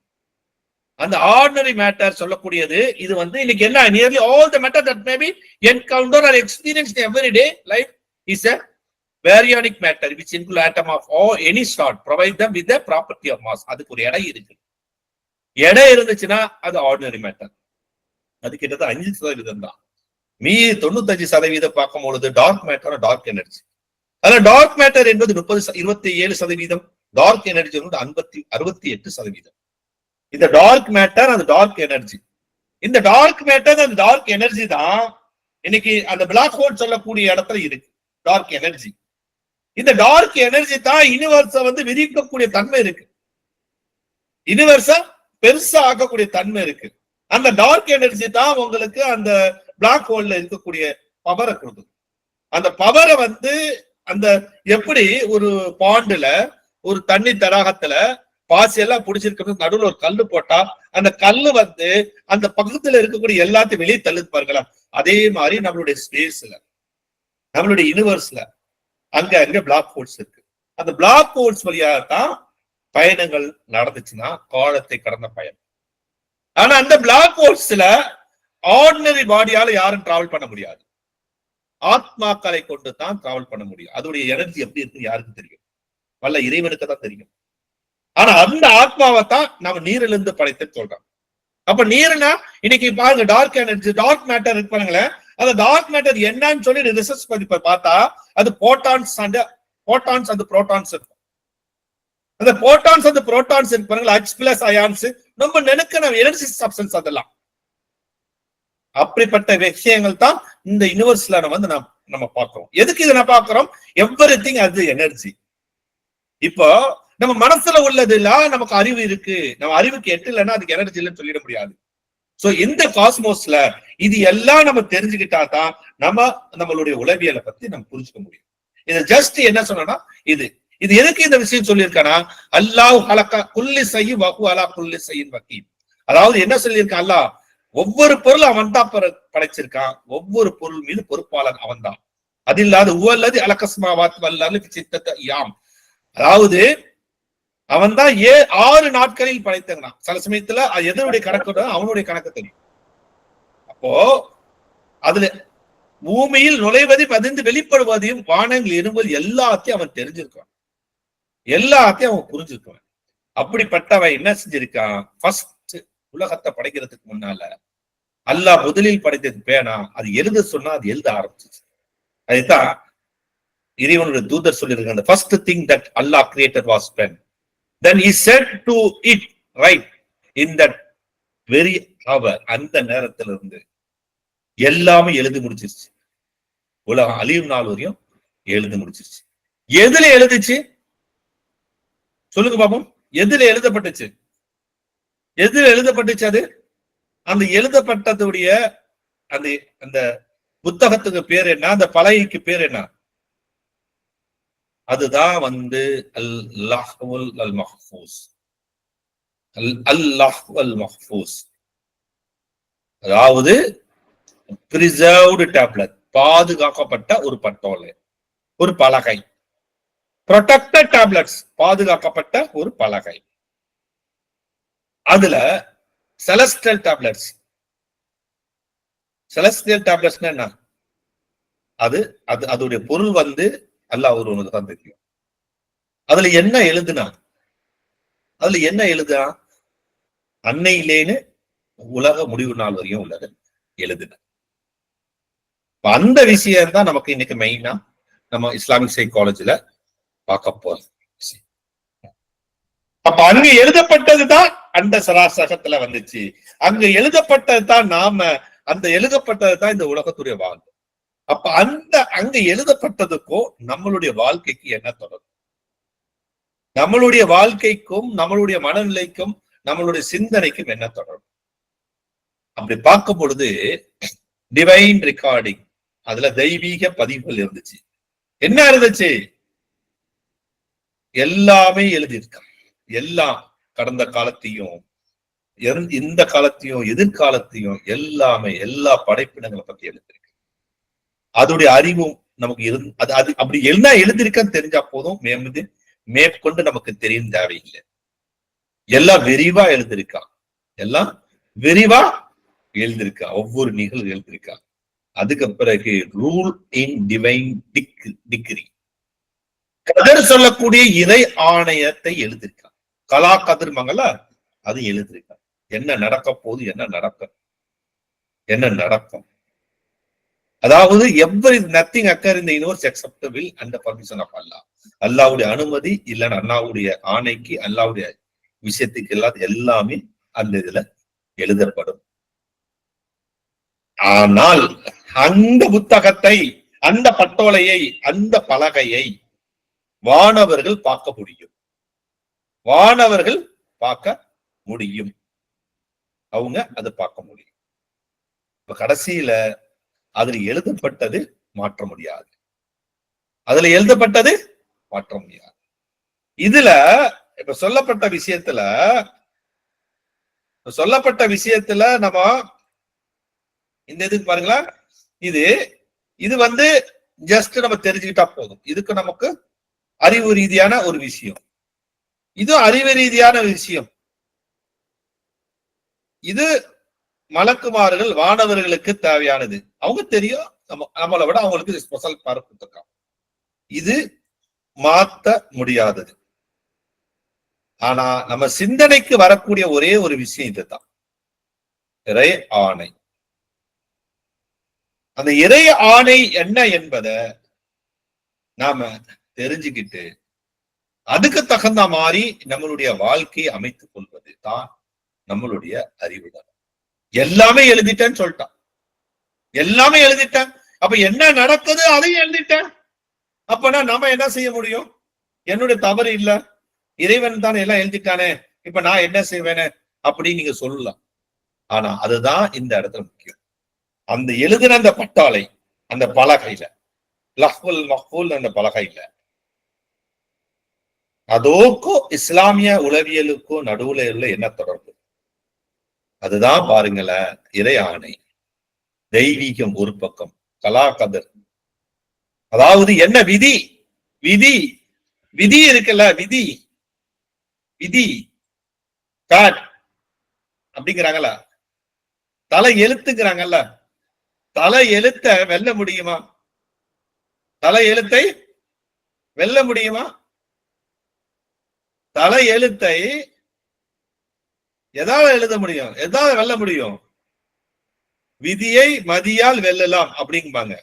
அந்த ஆர்டினரி மேட்டர் சொல்லக்கூடியது இது வந்து இன்னைக்கு என்ன, nearly all the matter that may be encounter or experienced every day life is a baryonic matter which include atom of or any sort provide them with the property of mass. அதுக்கு ஒரு எடை இருக்கு. எடை இருந்துச்சுன்னா அது ordinary matter. அது கிட்டத்தட்ட 5% தான். மீதி 95% பார்க்கும்பொழுது டார்க் மேட்டர், டார்க் எனர்ஜி. அதுல டார்க் மேட்டர் என்பது 27%, டார்க் எனர்ஜி 68%. இந்த டார்க் மேட்டர் அந்த டார்க் எனர்ஜி, இந்த டார்க் மேட்டர் அந்த டார்க் எனர்ஜி தான் இன்னைக்கு அந்த பிளாக் ஹோல் சொல்லக்கூடிய இடத்துல இருக்கு. டார்க் எனர்ஜி, இந்த டார்க் எனர்ஜி தான் யூனிவர்ஸ விரிக்கக்கூடிய தன்மை இருக்கு. யூனிவர்ஸ பெருசா ஆக்கக்கூடிய தன்மை இருக்கு. அந்த டார்க் எனர்ஜி தான் உங்களுக்கு அந்த பிளாக் ஹோல்ல இருக்கக்கூடிய பவரை கொடுக்குது. அந்த பவரை அந்த எப்படி ஒரு பாண்டுல ஒரு தண்ணி தடாகத்துல பாசி எல்லாம் பிடிச்சிருக்கிறது நடுவில் ஒரு கல்லு போட்டா அந்த கல்லு அந்த பக்கத்துல இருக்கக்கூடிய எல்லாத்தையும் வெளியே தள்ளுது பாருங்களா. அதே மாதிரி நம்மளுடைய ஸ்பேஸ்ல, நம்மளுடைய யூனிவர்ஸ்ல அங்க பிளாக் ஹோல்ஸ் இருக்கு. அந்த பிளாக் ஹோல்ஸ் வழியாக தான் பயணங்கள் நடந்துச்சுன்னா காலத்தை கடந்த பயணம். ஆனா அந்த பிளாக் ஹோல்ஸ்ல ஆர்டினரி பாடியால யாரும் டிராவல் பண்ண முடியாது. ஆத்மாக்களை கொண்டு தான் டிராவல் பண்ண முடியும். அதோடைய எனர்ஜி எப்படி இருக்குன்னு யாருக்கு தெரியும்? வல்ல இறைவனுக்கு தான் தெரியும். ஆனா அந்த ஆத்மாவை தான் நம்ம நீரிலிருந்து படைத்து சொல்றோம். அப்ப நீர்னா இன்னைக்கு பாருங்க டார்க் எனர்ஜி, டார்க் மேட்டர் இருக்கு பாருங்களேன். அந்த டார்க் மேட்டர் என்னன்னு சொல்லி ரிசர்ச் பண்ணி பார்த்தா அது போட்டான்ஸ் அண்ட் புரோட்டான்ஸ் இருக்கும். அந்த போட்டான்ஸ் அந்த புரோட்டான்ஸ் இருக்கு பாருங்களா, H பிளஸ் அயான்ஸ், ரொம்ப நெருக்கன எனர்ஜி சப்ஸ்டன்ஸ். அதெல்லாம் அப்படிப்பட்ட விஷயங்கள் தான் இந்த யூனிவர்ஸ்ல நம்ம பார்க்கிறோம். எதுக்கு இதை நான் பார்க்கிறோம்? எவ்ரிதிங் அது எனர்ஜி. இப்போ நம்ம மனசுல உள்ளதுலாம் நமக்கு அறிவு இருக்கு, நம்ம அறிவுக்கு எட்டு இல்லைன்னா அதுக்கு எனர்ஜி இல்லைன்னு சொல்லிட முடியாது. சோ இந்த காஸ்மோஸ்ல இது எல்லாம் நம்ம தெரிஞ்சுக்கிட்டா தான் நம்மளுடைய உளவியலை பத்தி நம்ம புரிஞ்சுக்க முடியும். இது ஜஸ்ட் என்ன சொன்னா இது எதுக்கு இந்த விஷயம் சொல்லியிருக்கானா, அல்லாஹ் ஹலக குல்லி ஷைஇன் வ ஹுவ அலா குல்லி ஷைஇன் வகீல். அதாவது என்ன சொல்லியிருக்கான், அல்லாஹ் ஒவ்வொரு பொருளும் அவன் தான் படைச்சிருக்கான், ஒவ்வொரு பொருள் மீது பொறுப்பாளன் அவன் தான். அது இல்லாத உவல்லதி அலகஸ்மாவாத் வல்லர்லி ஃபி சித்தத்தி அய்யாம். அதாவது அவன் தான் 6 நாட்களில் படைத்தான். சில சமயத்துல எதனுடைய கணக்கு அவனுடைய கணக்கு தெரியும். அப்போ அதுல பூமியில் நுழைவதையும் பதிந்து வெளிப்படுவதையும் வானங்கள் இரும்பது எல்லாத்தையும் அவன் தெரிஞ்சிருக்கான், எல்லாத்தையும் அவன் புரிஞ்சிருக்கான். அப்படிப்பட்டவன் என்ன செஞ்சிருக்கான், ஃபர்ஸ்ட் உலகத்தை படைக்கிறதுக்கு முன்னால அல்லாஹ் முதலில் படைத்தது பேனா, அது எழுத சொன்னா அது எழுத ஆரம்பிச்சிச்சு. அதுதான் இறைவனுடைய தூதர் சொல்லியிருக்காங்க, the first thing that Allah created was pen. Then he said to it, right, in that very hour, அந்த நேரத்துல இருந்து எல்லாமே எழுதி முடிச்சிருச்சு. உலகம் அழியும் நாள் வரையும் எழுதி முடிச்சிருச்சு. எதுல எழுதுச்சு சொல்லுங்க பாப்போம்? எதுல எழுதப்பட்டுச்சு? எதுல எழுதப்பட்டுச்சு? அது அந்த எழுதப்பட்டதுடைய அந்த புத்தகத்துக்கு பேர் என்ன, அந்த பலகைக்கு பேர் என்ன? அதுதான் அல் மஹ்ஃபூஸ். அல் மஹ்ஃபூஸ் அதாவது preserved tablet, பாதுகாக்கப்பட்ட ஒரு பட்டோலை, ஒரு பலகை. protected tablets, பாதுகாக்கப்பட்ட ஒரு பலகை. அதுல celestial tablets. celestial tablets என்ன? அதோடைய பொருள் அல்லாஹ் ஒருவனுக்கு தான் தெரியும். அதுல என்ன எழுதுனா? அன்னையிலேன்னு உலக முடிவு நாள் வரையும் உள்ளது எழுதுன. அந்த விஷயம் தான் நமக்கு இன்னைக்கு மெயினா நம்ம இஸ்லாமிக் சைக்காலஜில பார்க்க போறோம். அப்ப அங்க எழுதப்பட்டதுதான் அந்த சராசகத்துல வந்துச்சு. அங்க எழுதப்பட்டதுதான் அந்த எழுதப்பட்டதுதான் இந்த உலகத்துடைய வாழ்க்கை. அப்ப அங்க எழுதப்பட்டதுக்கும் நம்மளுடைய வாழ்க்கைக்கு என்ன தொடர்பு? நம்மளுடைய வாழ்க்கைக்கும் நம்மளுடைய மனநிலைக்கும் நம்மளுடைய சிந்தனைக்கும் என்ன தொடர்பு? அப்படி பார்க்கும் பொழுது டிவைன் ரெக்கார்டிங், அதுல தெய்வீக பதிவுகள் இருந்துச்சு. என்ன இருந்துச்சு? எல்லாமே எழுதியிருக்கான். எல்லாம் கடந்த காலத்தையும் இந்த காலத்தையும் எதிர்காலத்தையும் எல்லாமே எல்லா படைப்பினங்களை பத்தி எழுதிருக்கு. அதோடைய அறிவும் நமக்கு அது அப்படி என்ன எழுதியிருக்கான்னு தெரிஞ்சா போதும், மேற்கொண்டு நமக்கு தெரியும் தேவையில்லை. எல்லாம் விரிவா எழுதியிருக்கான், எல்லாம் விரிவா எழுதியிருக்கா, ஒவ்வொரு நிகழ்வு எழுதியிருக்கா. அதுக்கு பிறகு ரூல் இன் டிவைன் டிகிரி, கதிர் சொல்லக்கூடிய இறை ஆணையத்தை எழுதியிருக்காங்க. கலா கதிர்மங்கள அது எழுதியிருக்காங்க. என்ன நடக்க போகுது, என்ன நடக்கும். அதாவது எவ்ரி நத்திங் அக்கர் இந்த universe except will and permission of Allah. அல்லாஹ்வுடைய அனுமதி இல்லைன்னா அல்லாஹ்வுடைய ஆணைக்கு, அல்லாஹ்வுடைய விஷயத்துக்கு எல்லாமே அந்த இதுல எழுதப்படும். ஆனால் அந்த புத்தகத்தை, அந்த பட்டோலையை, அந்த பலகையை வானவர்கள் பார்க்க முடியும். வானவர்கள் பார்க்க முடியும். அவங்க அதை பார்க்க முடியும். இப்ப கடைசியில அதுல எழுதப்பட்டது மாற்ற முடியாது. அதுல எழுதப்பட்டது மாற்ற முடியாது. இதுல இப்ப சொல்லப்பட்ட விஷயத்துல நம்ம இந்த இதுக்கு பாருங்களா, இது வந்து ஜஸ்ட் நம்ம தெரிஞ்சுக்கிட்டா போதும். இதுக்கு நமக்கு அறிவு ரீதியான ஒரு விஷயம், இது அறிவு ரீதியான விஷயம். இது மலக்குமார்கள் வானவர்களுக்கு தேவையானது. அவங்க தெரியும், நம்மளை விட அவங்களுக்கு ஸ்பெஷல் பவர் கொடுத்திருக்காங்க. இது மாத்த முடியாதது. ஆனா நம்ம சிந்தனைக்கு வரக்கூடிய ஒரே ஒரு விஷயம் இதுதான், இறை ஆணை. அந்த இறை ஆணை என்ன என்பதை நாம தெரிஞ்சுக்கிட்டு அதுக்கு தகுந்த மாதிரி நம்மளுடைய வாழ்க்கையை அமைத்துக் கொள்வது தான் நம்மளுடைய அறிவுதான். எல்லாமே எழுதிட்டேன்னு சொல்லிட்டான், எல்லாமே எழுதிட்டேன். அப்ப என்ன நடக்குது அதையும் எழுதிட்டேன். அப்பனா நம்ம என்ன செய்ய முடியும்? என்னுடைய தவறு இல்ல, இறைவன் தான் எல்லாம் எழுதிட்டானே, இப்ப நான் என்ன செய்வேனே அப்படின்னு நீங்க சொல்லலாம். ஆனா அதுதான் இந்த இடத்துல முக்கியம். அந்த எழுதின அந்த பட்டாளை, அந்த பலகையில, லஹ்வுல் மஹ்ஃபூல் அந்த பலகையில, அதோக்கும் இஸ்லாமிய உளவியலுக்கும் நடுவுல உள்ள என்ன தொடர்பு? அதுதான் பாருங்களேன், இறை ஆணை, தெய்வீகம் ஒரு பக்கம், கலாகதர். அதாவது என்ன விதி, விதி இருக்குல்ல, விதி அப்படிங்கிறாங்கல்ல, தலை எழுத்துங்கிறாங்கல்ல, தலை எழுத்த வெல்ல முடியுமா? தலை எழுத்தை வெல்ல முடியுமா? தலை எழுத்தை எதாவது எழுத முடியும், எதாவது வெல்ல முடியும்? விதியை மதியால் வெல்லலாம் அப்படிங்பாங்க.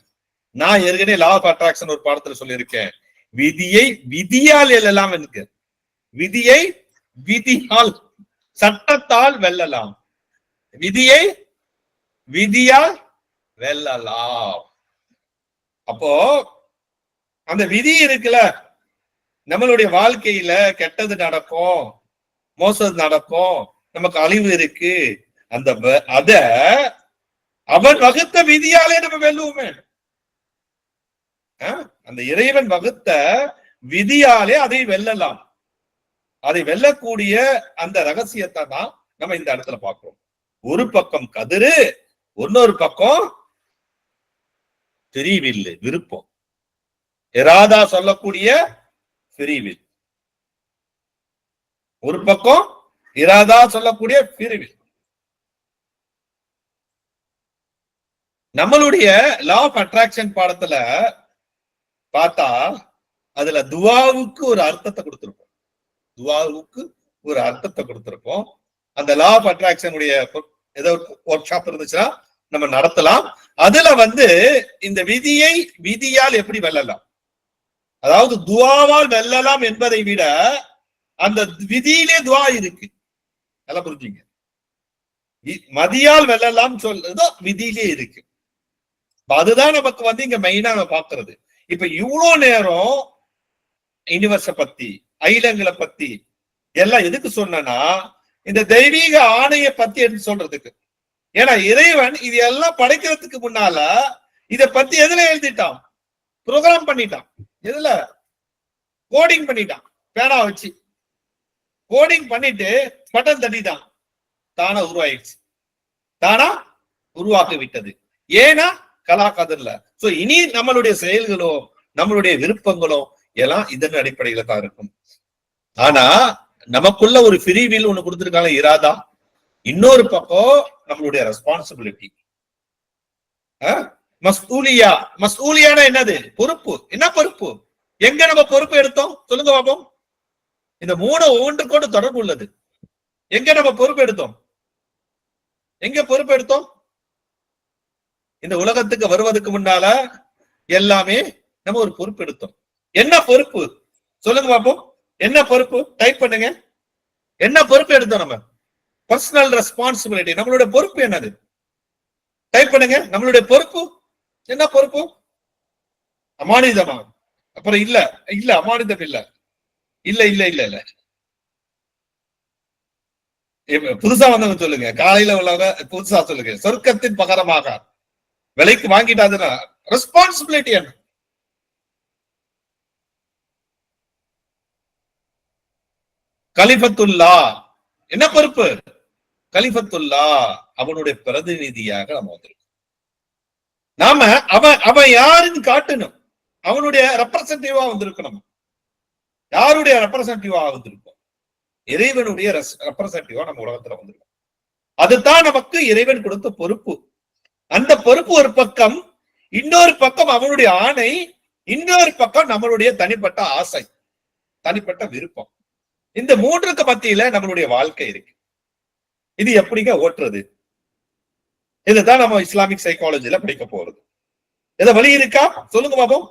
நான் ஏற்கனவே லா ஆஃப் அட்ராக்ஷன் ஒரு பாடத்துல சொல்லியிருக்கேன், விதியை விதியால் வெல்லலாம் இருக்கு. விதியை விதியால், சட்டத்தால் வெல்லலாம், விதியை விதியால் வெல்லலாம். அப்போ அந்த விதி இருக்குல்ல, நம்மளுடைய வாழ்க்கையில கெட்டது நடக்கும், மோசம் நடக்கும், நமக்கு அழிவு இருக்கு, அத அவன் வகுத்த விதியாலே நம்ம வெல்லுவோமே. அந்த இறைவன் வகுத்த விதியாலே அதை வெல்லலாம். அதை வெல்லக்கூடிய அந்த ரகசியத்தை தான் நம்ம இந்த இடத்துல பார்க்கிறோம். ஒரு பக்கம் கதிரு, இன்னொரு பக்கம் ஃப்ரீவில், விருப்பம், இராதா சொல்லக்கூடிய ஃப்ரீவில். ஒரு பக்கம் இராதா சொல்லக்கூடிய ஃப்ரீவில். நம்மளுடைய லா ஆஃப் அட்ராக்ஷன் பாடத்துல பார்த்தா அதுல துவாவுக்கு ஒரு அர்த்தத்தை கொடுத்திருப்போம், துவாவுக்கு ஒரு அர்த்தத்தை கொடுத்திருப்போம். அந்த லா ஆஃப் அட்ராக்ஷன் உடைய ஏதோ ஒர்க் ஷாப் இருந்துச்சுன்னா நம்ம நடத்தலாம். அதுல வந்து இந்த விதியை விதியால் எப்படி வெல்லலாம், அதாவது துவாவால் வெல்லலாம் என்பதை விட அந்த விதியிலே துவா இருக்கு. நல்லா புரிஞ்சுங்க, மதியால் வெல்லலாம் சொல்றது விதியிலே இருக்கு. அதுதான் நமக்கு வந்து இங்க மெயினா பாக்குறது. இப்ப இவ்வளவு நேரம் யூனிவர்ஸ பத்தி, ஐலங்களை பத்தி எல்லாம் எதுக்கு சொன்னா, இந்த தெய்வீக ஆணையை பத்தி எடுத்து சொல்றதுக்கு. ஏன்னா இறைவன் இது எல்லாம் படைக்கிறதுக்கு முன்னால இத பத்தி எதுல எழுதிட்டான்? ப்ரோக்ராம் பண்ணிட்டான். எதுல? கோடிங் பண்ணிட்டான். பேனா வச்சு கோடிங் பண்ணிட்டு பட்டன் தட்டிட்டான், தானா உருவாயிடுச்சு, தானா உருவாக்கி விட்டது. ஏன்னா கலாகதிர்ல. சோ இனி நம்மளுடைய செயல்களோ நம்மளுடைய விருப்பங்களோ எல்லாம் இதன் அடிப்படையில தான் இருக்கும். ஆனா நமக்குள்ள ஒரு ஃப்ரீ வில் ஒண்ணு கொடுத்திருக்காங்க, இராதா. இன்னொரு பக்கம் நம்மளுடைய ரெஸ்பான்சிபிலிட்டி, மஸ்ஊலியா. மஸ்ஊலியான என்னது? பொறுப்பு. என்ன பொறுப்பு? எங்க நம்ம பொறுப்பு எடுத்தோம் சொல்லுங்க பாப்போம். இந்த மூணு ஒவ்வொன்றுக்கோடு தொடர்பு உள்ளது. எங்க நம்ம பொறுப்பு எடுத்தோம்? எங்க பொறுப்பு எடுத்தோம்? இந்த உலகத்துக்கு வருவதற்கு முன்னால எல்லாமே நம்ம ஒரு பொறுப்பு எடுத்தோம். என்ன பொறுப்பு சொல்லுங்க பாப்போம். என்ன பொறுப்பு? டைப் பண்ணுங்க. என்ன பொறுப்பு எடுத்தோம்? நம்ம பர்சனல் ரெஸ்பான்சிபிலிட்டி. நம்மளுடைய பொறுப்பு என்னது? டைப் பண்ணுங்க. நம்மளுடைய பொறுப்பு என்ன? பொறுப்பு அமானிதமா? அப்புறம் இல்ல இல்ல அமானிதம் இல்ல இல்ல இல்ல இல்ல இல்ல புதுசா வந்தவங்க சொல்லுங்க. காலையில உள்ளவங்க புதுசா சொல்லுங்க. சொர்க்கத்தின் பகரமாக விலைக்கு வாங்கிட்டாதுன்னா ரெஸ்பான்சிபிலிட்டி என்ன? கலிஃபத்துல்லா என்ன பொறுப்பு? கலிஃபத்துல்லா அவனுடைய பிரதிநிதியாக நம்ம வந்திருக்கோம். நாம அவன் அவன் யாருன்னு காட்டணும். அவனுடைய ரெப்ரசன்டேட்டிவா வந்திருக்கணும். யாருடைய ரெப்ரசன்டேட்டிவா வந்திருக்கோம்? இறைவனுடைய ரெப்ரசன்டேட்டிவா நம்ம உலகத்துல வந்திருக்கோம். அதுதான் நமக்கு இறைவன் கொடுத்த பொறுப்பு. அந்த பொறுப்பு ஒரு பக்கம், இன்னொரு பக்கம் அவனுடைய ஆணை, இன்னொரு பக்கம் நம்மளுடைய தனிப்பட்ட ஆசை, தனிப்பட்ட விருப்பம். இந்த மூன்றுக்கு மத்தியில நம்மளுடைய வாழ்க்கை இருக்கு. இது எப்படிங்க ஓட்டுறது? இதுதான் நம்ம இஸ்லாமிக் சைக்காலஜில படிக்க போறது. எதை வழி இருக்கா சொல்லுங்க பாப்போம்.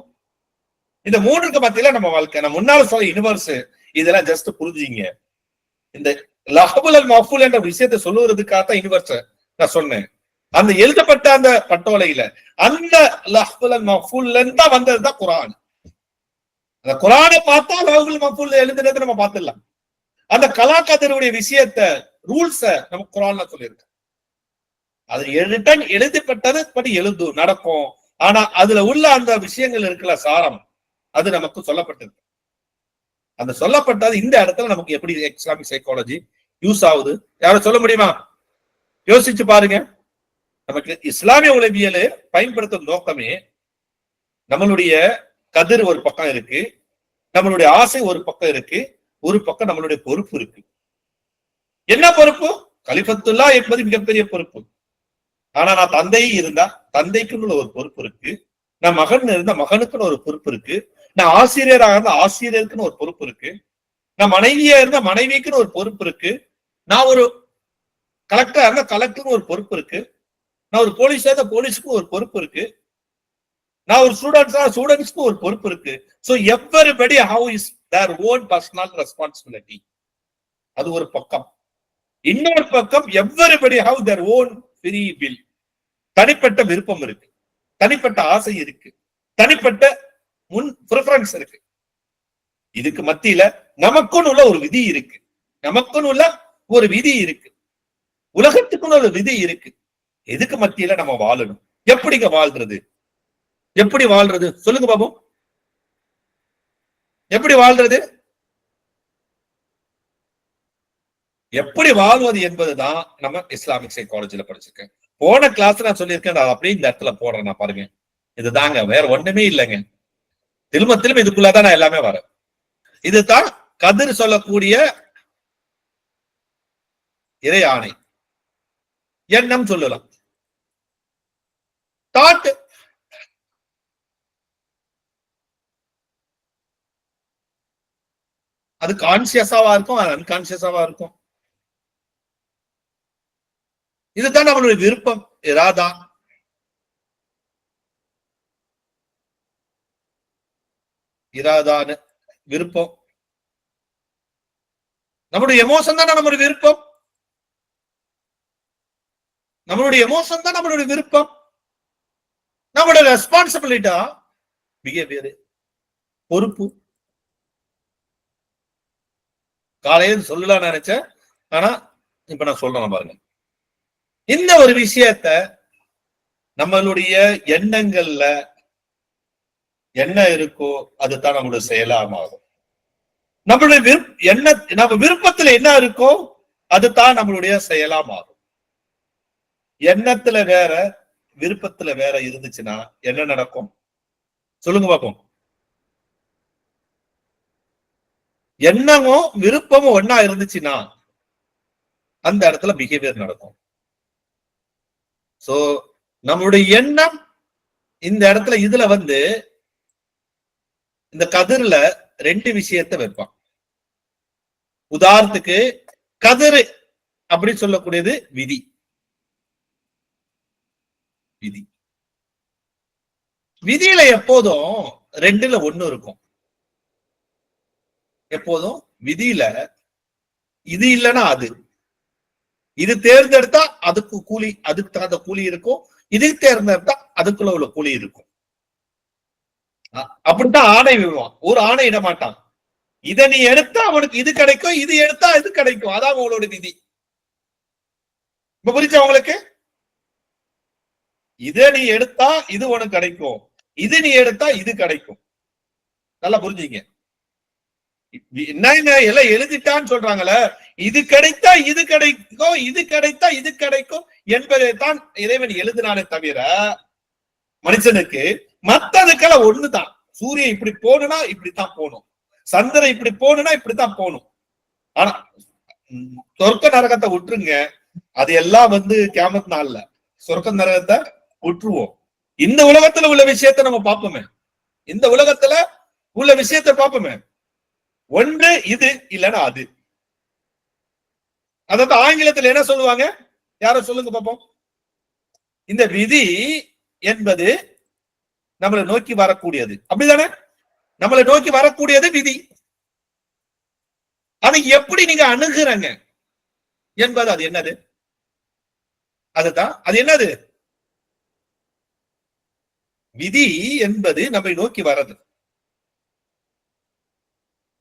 இந்த மூன்றுக்கு மத்தியில நம்ம வாழ்க்கை. நான் முன்னால சொல்ல யூனிவர்ஸ் இதெல்லாம் ஜஸ்ட் புரிஞ்சுங்க. இந்த லஹபுல் அல் மஃபூல் என்ற விஷயத்தை சொல்லுவதற்காக யூனிவர்ஸ் நான் சொன்னேன். அந்த எழுதப்பட்ட அந்த பட்டோலையில அந்த லஹ்புல் அல் மஃபூல்ல இருந்தா வந்ததுதான் குரான். அந்த குரானை பார்த்தா லஹ்புல் மஃபூல் எழுதுனது நம்ம பார்த்துடலாம். அந்த கலாக்கதருடைய விஷயத்தை ரூல்ஸ நம்ம குரான்ல சொல்லியிருக்கோம். அது ரிட்டன் எழுதப்பட்டது படி எழுதும் நடக்கும். ஆனா அதுல உள்ள அந்த விஷயங்கள் இருக்குல்ல சாரம், அது நமக்கு சொல்லப்பட்டிருக்கு. அந்த சொல்லப்பட்டது இந்த இடத்துல நமக்கு எப்படி இஸ்லாமிக் சைக்காலஜி யூஸ் ஆகுது யாரும் சொல்ல முடியுமா? யோசிச்சு பாருங்க. நமக்கு இஸ்லாமிய உளவியல் பயன்படுத்தும் நோக்கமே நம்மளுடைய கதிர் ஒரு பக்கம் இருக்கு, நம்மளுடைய ஆசை ஒரு பக்கம் இருக்கு, ஒரு பக்கம் நம்மளுடைய பொறுப்பு இருக்கு. என்ன பொறுப்பு? கலிஃபத்துல்லா என்பது மிகப்பெரிய பொறுப்பு. ஆனா நான் தந்தை இருந்தா தந்தைக்குன்னு ஒரு பொறுப்பு இருக்கு, நான் மகன் இருந்தா மகனுக்குன்னு ஒரு பொறுப்பு இருக்கு, நான் ஆசிரியராக இருந்தா ஆசிரியருக்குன்னு ஒரு பொறுப்பு இருக்கு, நான் மனைவியா இருந்தா மனைவிக்குன்னு ஒரு பொறுப்பு இருக்கு, நான் ஒரு கலெக்டரா இருந்தா கலெக்டர்னு ஒரு பொறுப்பு இருக்கு, நான் ஒரு போலீஸா இருந்தா போலீஸுக்கும் ஒரு பொறுப்பு இருக்கு, நான் ஒரு ஸ்டூடெண்ட்ஸ்க்கு ஒரு பொறுப்பு இருக்கு. So everybody how is their own personal responsibility. அது ஒரு பக்கம். இன்னொரு பக்கம் everybody have their own free will. தனிப்பட்ட விருப்பம் இருக்கு, தனிப்பட்ட ஆசை இருக்கு, தனிப்பட்ட முன் பிரெஃபரன்ஸ் இருக்கு. இதுக்கு மத்தியில நமக்குன்னு உள்ள ஒரு விதி இருக்கு, நமக்குன்னு உள்ள ஒரு விதி இருக்கு, உலகத்துக்குன்னு ஒரு விதி இருக்கு. எதுக்கு மத்தியில நம்ம வாழணும்? எப்படிங்க வாழ்றது? எப்படி வாழ்றது சொல்லுங்க பாபம். எப்படி வாழ்றது? எப்படி வாழ்வது என்பதுதான் நம்ம இஸ்லாமிக் சைக்காலஜில படிச்சிருக்கேன். போன கிளாஸ் நான் சொல்லியிருக்கேன், அப்படியே இந்த இடத்துல போடுறேன் நான் பாருங்க. இதுதாங்க, வேற ஒண்ணுமே இல்லைங்க. திரும்ப திரும்ப இதுக்குள்ளதான் நான் எல்லாமே வரேன். இதுதான் கதிர் சொல்லக்கூடிய இறை ஆணை, எண்ணம் சொல்லலாம், தாட். அது கான்சியஸாவா இருக்கும், அது அன்கான்சியஸாவா இருக்கும். இதுதான் நம்மளுடைய விருப்பம், இராதா. இராதான்னு விருப்பம், நம்மளுடைய எமோஷன் தான் நம்மளுடைய விருப்பம், நம்மளுடைய எமோஷன் தான் நம்மளுடைய விருப்பம். நம்மளுடைய ரெஸ்பான்சிபிலிட்டா பிஹேவியர், பொறுப்பு. காலையில் சொல்லலாம் நினைச்சேன், ஆனா இப்ப நான் சொல்றேன் பாருங்க. இந்த ஒரு விஷயத்த நம்மளுடைய எண்ணங்கள்ல என்ன இருக்கோ அதுதான் நம்மளுடைய செயலாகும். நம்மளுடைய நம்ம விருப்பத்துல என்ன இருக்கோ அதுதான் நம்மளுடைய செயலாகும். எண்ணத்துல வேற விருப்பத்துல வேற இருந்துச்சுன்னா என்ன நடக்கும் சொல்லுங்க பாப்போம். எண்ணமும் விருப்பமும் ஒன்னா இருந்துச்சுன்னா அந்த இடத்துல பிஹேவியர் நடக்கும். சோ நம்மளுடைய எண்ணம் இந்த இடத்துல இதுல இந்த கதிர்ல ரெண்டு விஷயத்த வைப்பான். உதாரணத்துக்கு கதிர் அப்படி சொல்லக்கூடியது விதி. விதி விதியில எப்போதும் ரெண்டுல ஒண்ணு இருக்கும். எப்போதும் விதியில இது இல்லைன்னா அது, இது தேர்ந்தெடுத்தா அதுக்கு கூலி, அதுக்கு தகுந்த கூலி இருக்கும், இது தேர்ந்தெடுத்தா அதுக்குள்ள உள்ள கூலி இருக்கும். அப்படித்தான் ஆணை விடுவான். ஒரு ஆணை இட மாட்டான். இதை நீ எடுத்தா அவனுக்கு இது கிடைக்கும், இது எடுத்தா இது கிடைக்கும். அதான் அவங்களோட விதி. இப்ப புரிஞ்சா உங்களுக்கு? இதை நீ எடுத்தா இது உனக்கு கிடைக்கும், இது நீ எடுத்தா இது கிடைக்கும். நல்லா புரிஞ்சுங்க. என்ன எல்லாம் எழுதிட்டான்னு சொல்றாங்களே, இது கிடைத்தா இது கிடைக்கும், இது கிடைத்தா இது கிடைக்கும் என்பதைத்தான் இறைவன் எழுதினானே தவிர மனுஷனுக்கு மத்ததுக்கெல்லாம் ஒண்ணுதான். சூரியன் இப்படி போகணும்னா இப்படித்தான் போகணும், சந்திரன் இப்படி போகணும்னா இப்படித்தான் போகணும். ஆனா சொர்க்க நரகத்தை விட்டுருங்க, அது எல்லாம் கியாமத் நாள்ல சொர்க்க நரகத்தை விட்டுருவோம். இந்த உலகத்துல உள்ள விஷயத்த நம்ம பார்ப்போமே, இந்த உலகத்துல உள்ள விஷயத்த பார்ப்போமே. ஒன்று இது இல்லைன்னா அது. அதாவது ஆங்கிலத்தில் என்ன சொல்லுவாங்க, யார சொல்லுங்க பார்ப்போம். இந்த விதி என்பது நம்மளை நோக்கி வரக்கூடியது, அப்படிதானே? நம்மளை நோக்கி வரக்கூடியது விதி. அதை எப்படி நீங்க அணுகுறங்க என்பது அது என்னது? அதுதான் அது என்னது? விதி என்பது நம்மை நோக்கி வர்றது.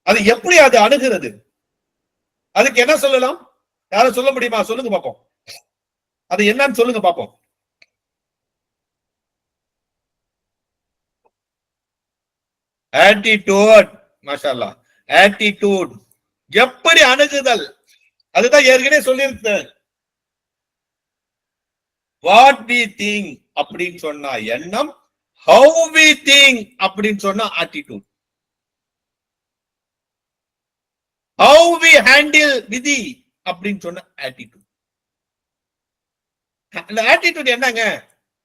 அது எப்படி அது அணுகிறது? அதுக்கு என்ன சொல்லலாம்? யாரும் சொல்ல முடியுமா? சொல்லுங்க பார்ப்போம். அது என்னன்னு சொல்லுங்க பார்ப்போம். ஆட்டிடியூட். மாஷா அல்லாஹ். ஆட்டிடியூட். எப்படி அணுகுதல்? அதுதான் ஏற்கனவே சொல்லியிருக்கேன். வாட் வி திங்க் அப்படின்னு சொன்னா எண்ணம், ஹவு வி திங்க் அப்படின்னு சொன்னா ஆட்டிடியூட். How we handle விதி அப்படின்னு சொன்ன ஆட்டிடியூட். அந்த ஆட்டிடியூட் என்னங்க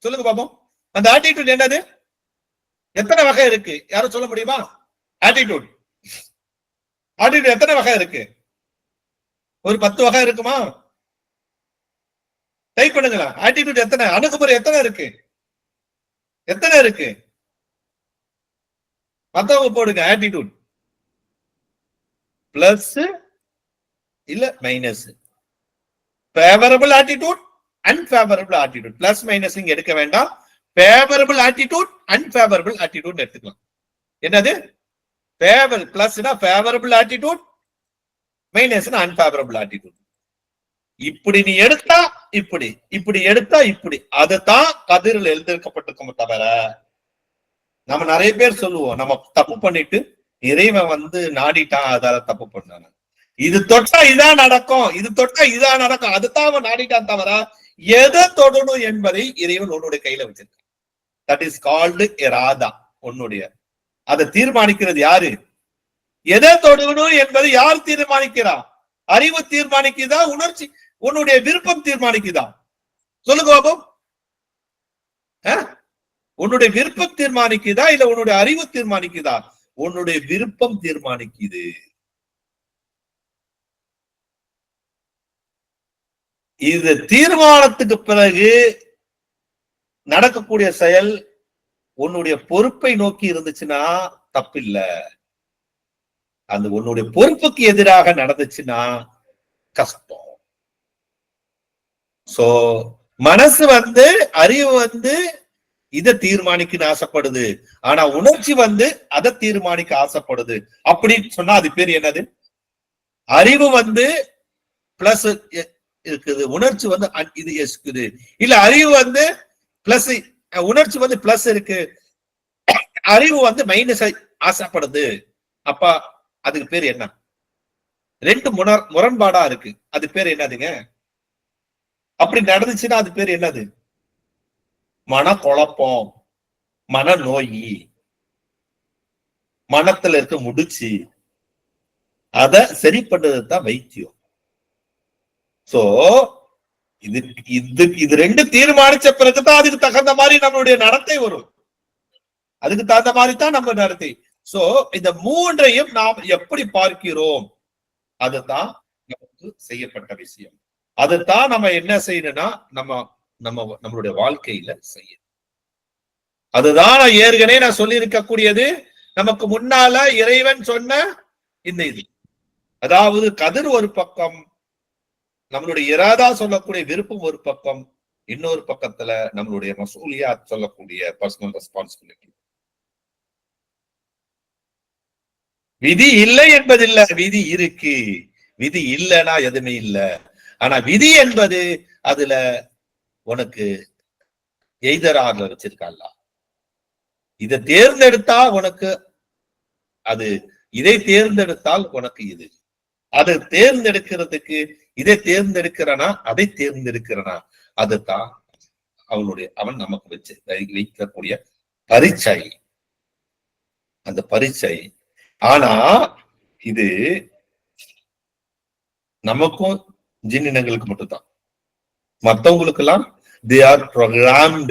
சொல்லுங்க பாப்போம். அந்த ஆட்டிடியூட் என்னது? எத்தனை வகை இருக்கு? யாரும் சொல்ல முடியுமா? ஆட்டிடியூட் ஆட்டிடியூட் எத்தனை வகை இருக்கு? ஒரு 10 வகை இருக்குமா? டைப் பண்ணுங்களா. ஆட்டிடியூட் எத்தனை, அணுகுமுறை எத்தனை இருக்கு? எத்தனை இருக்கு? மத்தவங்க போடுங்க. ஆட்டிடியூட் பிளஸ் இல்ல minus. Favourable attitude, unfavourable attitude. Plus minus இங்க எடுக்க வேண்டாம். ஃபேவரபிள் ஆட்டிடியூட், அன்ஃபேவரபிள் ஆட்டிடியூட் எடுத்துக்கலாம். என்னது? ஃபேவரபிள் பிளஸ்னா ஃபேவரபிள் ஆட்டிடியூட், மைனஸ்னா அன்ஃபேவரபிள் ஆட்டிடியூட். இப்படி நீ எடுத்தா இப்படி, இப்படி எடுத்தா இப்படி. அதுதான் கதிரில் எழுதியிருக்கப்பட்டிருக்கும். தவிர நம்ம நிறைய பேர் சொல்லுவோம், நம்ம தப்பு பண்ணிட்டு இறைவன் நாடிட்டான் அதால தப்பு பண்ணான. இது தொட்டா இதான் நடக்கும், இது தொட்டா இதான் நடக்கும், அதுதான் அவன் நாடிட்டான். தவிர எதை தொடணும் என்பதை இறைவன் உன்னுடைய கையில வச்சிருக்கான். That is called Radha. உன்னுடைய அதை தீர்மானிக்கிறது யாரு? எதை தொடணும் என்பதை யார் தீர்மானிக்கிறா? அறிவு தீர்மானிக்குதா? உணர்ச்சி உன்னுடைய விருப்பம் தீர்மானிக்குதா? சொல்லுங்க பாபம். உன்னுடைய விருப்பம் தீர்மானிக்குதா இல்ல உன்னுடைய அறிவு தீர்மானிக்குதா? உன்னுடைய விருப்பம் தீர்மானிக்குது. இது தீர்மானத்துக்கு பிறகு நடக்கக்கூடிய செயல் உன்னுடைய பொறுப்பை நோக்கி இருந்துச்சுன்னா தப்பில்ல. அந்த உன்னுடைய பொறுப்புக்கு எதிராக நடந்துச்சுன்னா கஷ்டம். சோ மனசு அறிவு இதை தீர்மானிக்கணும்னு ஆசைப்படுது, ஆனா உணர்ச்சி அதை தீர்மானிக்க ஆசைப்படுது. அப்படின்னு சொன்னா அது பேர் என்னது? அறிவு பிளஸ் இருக்குது, உணர்ச்சி இது இருக்குது. இல்ல அறிவு பிளஸ், உணர்ச்சி பிளஸ் இருக்கு, அறிவு மைனஸ் ஆசைப்படுது. அப்ப அதுக்கு பேர் என்ன? ரெண்டு முரண்பாடா இருக்கு. அது பேர் என்னதுங்க? அப்படி நடந்துச்சுன்னா அது பேர் என்னது? மனக்குழப்பம், மனநோய், மனத்துல இருக்க முடிச்சு. அத சரி பண்றதுதான் வைத்தியம். சோ இது ரெண்டு தீர்மானிச்ச பிறகுதான் அதுக்கு தகுந்த மாதிரி நம்மளுடைய நடத்தை வரும். அதுக்கு தகுந்த மாதிரி தான் நம்ம நடத்தை. சோ இந்த மூன்றையும் நாம் எப்படி பார்க்கிறோம், அதுதான் நமக்கு செய்யப்பட்ட விஷயம். அதுதான் நம்ம என்ன செய்யணும்னா நம்மளுடைய வாழ்க்கையில செய்யணும். அதுதான் ஏற்கனவே நான் சொல்லி இருக்கக்கூடியது. நமக்கு முன்னால இறைவன் சொன்ன இந்த இது, அதாவது கதிர் ஒரு பக்கம், நம்மளுடைய இராதா சொல்லக்கூடிய விருப்பம் ஒரு பக்கம், இன்னொரு பக்கத்துல நம்மளுடைய மசூலியா சொல்லக்கூடிய பர்சனல் ரெஸ்பான்சிபிலிட்டி. விதி இல்லை என்பதில்லை, விதி இருக்கு. விதி இல்லைன்னா எதுவுமே இல்லை. ஆனா விதி என்பது அதுல உனக்கு எய்தராக வச்சிருக்கால, இதை தேர்ந்தெடுத்தா உனக்கு அது, இதை தேர்ந்தெடுத்தால் உனக்கு இது, அதை தேர்ந்தெடுக்கிறதுக்கு இதை தேர்ந்தெடுக்கிறனா அதை தேர்ந்தெடுக்கிறனா, அதுதான் அவன் நமக்கு வச்சு வைக்கக்கூடிய பரீட்சை, அந்த பரீட்சை. ஆனா இது நமக்கும் ஜின்னினங்களுக்கு மட்டும்தான். மற்றவங்களுக்கு எல்லாம் they are programmed,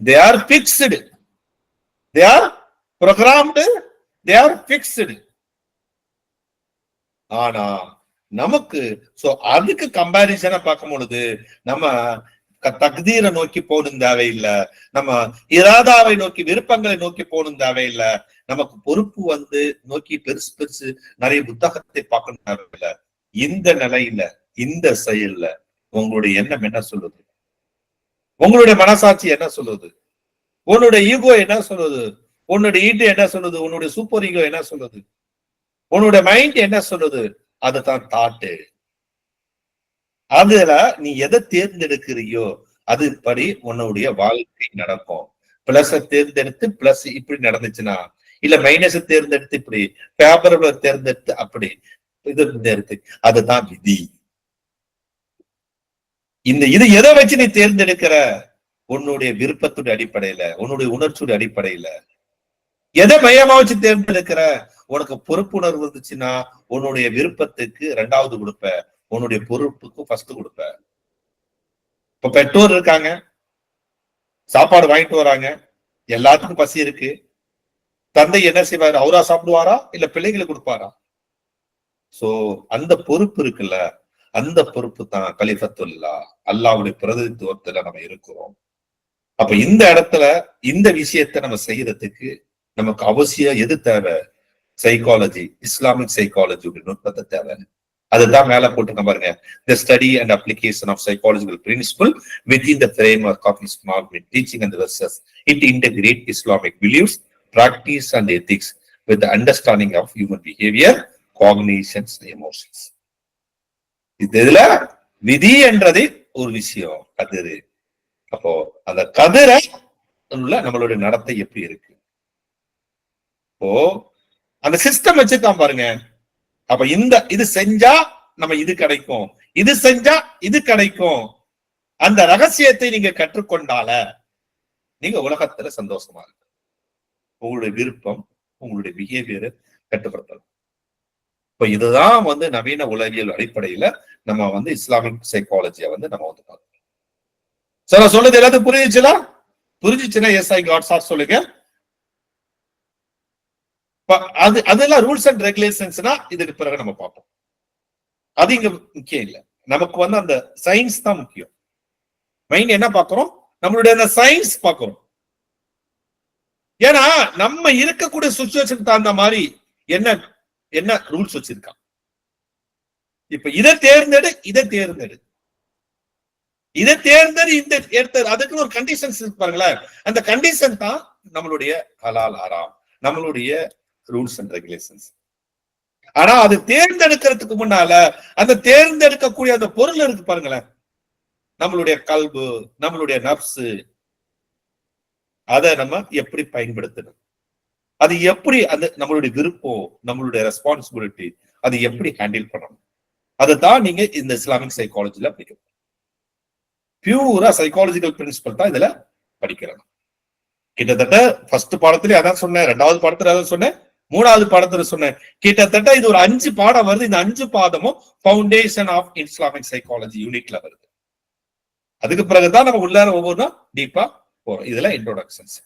they are fixed, they are programmed, they are fixed. ஆனா நமக்கு அதுக்கு கம்பாரிசனா பார்க்கும் பொழுது நம்ம தக்தீரை நோக்கி போகணும் தேவையில்லை, நம்ம இராதாவை நோக்கி விருப்பங்களை நோக்கி போகணும் தேவையில்லை, நமக்கு பொறுப்பு நோக்கி பெருசு பெருசு நிறைய புத்தகத்தை பார்க்கணும் தேவையில்லை. இந்த நிலையில இந்த செயல்ல உங்களுடைய எண்ணம் என்ன சொல்லுது, உங்களுடைய மனசாட்சி என்ன சொல்லுது, உன்னுடைய ஈகோ என்ன சொல்லுது, உன்னுடைய ஈடு என்ன சொல்லுது, உன்னுடைய சூப்பர் ஈகோ என்ன சொல்லுது, உன்னுடைய மைண்ட் என்ன சொல்லுது, அதுதான் தாட்டு. அதுல நீ எதை தேர்ந்தெடுக்கிறியோ அது படி உன்னுடைய வாழ்க்கை நடக்கும். பிளஸ் தேர்ந்தெடுத்து பிளஸ் இப்படி நடந்துச்சுன்னா, இல்ல மைனஸ் தேர்ந்தெடுத்து இப்படி, பேப்பர்ல தேர்ந்தெடுத்து அப்படி இது, அதுதான் விதி. இது எதை வச்சு நீ தேர்ந்தெடுக்கிற, உன்னுடைய விருப்பத்துடைய அடிப்படையில, உன்னுடைய உணர்ச்சியுடைய அடிப்படையில எதை மையமா வச்சு தேர்ந்தெடுக்கிற. உனக்கு பொறுப்புணர்வு இருந்துச்சுன்னா உன்னுடைய விருப்பத்துக்கு 2வது கொடுப்ப, உன்னுடைய பொறுப்புக்கு ஃபர்ஸ்ட் கொடுப்ப. இப்ப பெற்றோர் இருக்காங்க, சாப்பாடு வாங்கிட்டு வராங்க, எல்லாத்துக்கும் பசி இருக்கு, தந்தை என்ன செய்வாரு, அவரா சாப்பிடுவாரா இல்ல பிள்ளைகளுக்கு கொடுப்பாரா? சோ அந்த பொறுப்பு இருக்குல்ல, அந்த பொறுப்பு தான் கலிஃபத்துல்லா, அல்லாஹ்வுடைய பிரதிநிதித்துவத்துல நம்ம இருக்கிறோம். அப்ப இந்த இடத்துல இந்த விஷயத்தை நம்ம செய்யறதுக்கு நமக்கு அவசியம் எது தேவை, சைக்காலஜி, இஸ்லாமிக் சைக்காலஜி நுட்பத்தை தேவை. அதுதான் மேல போட்டு பாருங்க, the study and application of psychological principle within the framework of Islamic teaching and research. It integrates Islamic beliefs, practice and ethics with the understanding of human behavior, cognitions, emotions. இதுல விதி என்றது ஒரு விஷயம், கதிரு. அப்போ அந்த கதிரை நம்மளுடைய நடத்தை எப்படி இருக்கு, இப்போ அந்த சிஸ்டம் வச்சுக்காம பாருங்க. அப்ப இது செஞ்சா நம்ம இது கிடைக்கும், இது செஞ்சா இது கிடைக்கும். அந்த ரகசியத்தை நீங்க கற்றுக்கொண்டால நீங்க உலகத்துல சந்தோஷமா இருக்கு. உங்களுடைய விருப்பம், உங்களுடைய பிஹேவியரை கட்டுப்படுத்தலாம். இப்ப இதுதான் நவீன உளவியல் அடிப்படையில நம்ம இஸ்லாமிக் சைக்காலஜியை நம்ம பார்க்கணும். சார் நான் சொல்றது எல்லாத்துக்கும் புரிஞ்சுச்சுன்னா எஸ் ஐ காட் சார் சொல்லுங்க. அதெல்லாம் ரூல்ஸ் அண்ட் ரெகுலேஷன்ஸ்னா இதுக்கு பிறகு நம்ம பார்ப்போம். அது இங்க முக்கியம் இல்லை, நமக்கு அந்த சயின்ஸ் தான் முக்கியம். மைண்ட் என்ன பார்க்கிறோம், நம்மளுடைய அந்த சயின்ஸ் பார்க்கிறோம். ஏன்னா நம்ம இருக்கக்கூடிய சுச்சுவேஷன் தகுந்த மாதிரி என்ன ரூல்ஸ் வச்சிருக்கான். இப்ப இதை தேர்ந்தெடு, இதை தேர்ந்தெடு, இதை தேர்ந்தெடு, இந்த எடுத்தது, அதுக்கு ஒரு கண்டிஷன்ஸ் இருக்கு பாருங்களேன். அந்த கண்டிஷன் தான் நம்மளுடைய ஹலால் ஹராம், நம்மளுடைய ரூல்ஸ் அண்ட் ரெகுலேஷன்ஸ். ஆனா அது தேர்ந்தெடுக்கிறதுக்கு முன்னால அந்த தேர்ந்தெடுக்கக்கூடிய அந்த பொருள் இருக்கு பாருங்களேன், நம்மளுடைய கல்பு, நம்மளுடைய நப்சு, அதை நம்ம எப்படி பயன்படுத்தணும், அது எப்படி நம்மளுடைய விருப்பம், நம்மளுடைய ரெஸ்பான்சிபிலிட்டி, அது எப்படி ஹேண்டில் பண்ணணும், அதுதான் நீங்க இந்த இஸ்லாமிக் சைக்காலஜில படிக்கணும். பியூரா சைக்காலஜிக்கல் பிரின்சிபல் தான் இதுல படிக்கிறோம். கிட்டத்தட்ட ஃபர்ஸ்ட் பாடத்திலே அதான் சொன்னேன், 2வது பாடத்துல அதான் சொன்னேன், 3வது பாடத்துல சொன்னேன். கிட்டத்தட்ட இது ஒரு 5 பாடம் வருது. இந்த 5 பாடமும் ஃபவுண்டேஷன் ஆஃப் இஸ்லாமிக் சைக்காலஜி யூனிட்ல வருது. அதுக்கு பிறகுதான் நம்ம உள்ளார ஒவ்வொன்றும் டீப்பா போறோம். இதுல இன்ட்ரோடக்ஷன்ஸ்.